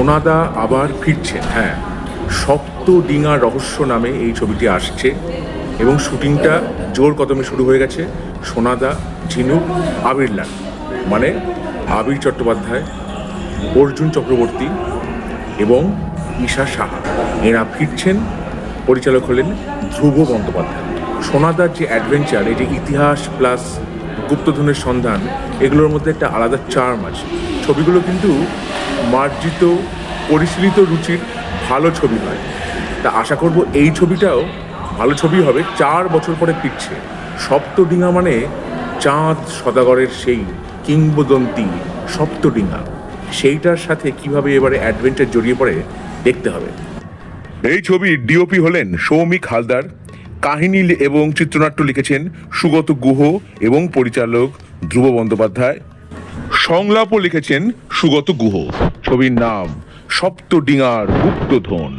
সোনাদা আবার ফিরছেন। হ্যাঁ, সপ্তডিঙা রহস্য নামে এই ছবিটি আসছে এবং শুটিংটা জোর কদমে শুরু হয়ে গেছে। সোনাদা, ঝিনুক, আবিরলাল মানে আবির চট্টোপাধ্যায়, অর্জুন চক্রবর্তী এবং ঈশা সাহা এরা ফিরছেন। পরিচালক হলেন ধ্রুব বন্দ্যোপাধ্যায়। সোনাদার যে অ্যাডভেঞ্চার, এই যে ইতিহাস প্লাস গুপ্তধনের সন্ধান, এগুলোর মধ্যে একটা আলাদা চার্ম আছে। ছবিগুলো কিন্তু মার্জিত পরিশীলিত রুচির ভালো ছবি হয়। তা আশা করব এই ছবিটাও ভালো ছবি হবে। 4 বছর পরে ফিরছে। সপ্তডিঙা মানে চাঁদ সদাগরের সেই কিংবদন্তি সপ্তডিঙা, সেইটার সাথে কিভাবে এবারে অ্যাডভেঞ্চার জড়িয়ে পড়ে দেখতে হবে। এই ছবির ডিওপি হলেন সৌমিক হালদার। কাহিনী এবং চিত্রনাট্য লিখেছেন সুগত গুহ এবং পরিচালক ধ্রুব বন্দ্যোপাধ্যায়। সংলাপও লিখেছেন সুগত গুহ। ছবির নাম সপ্তডিঙার গুপ্তধন।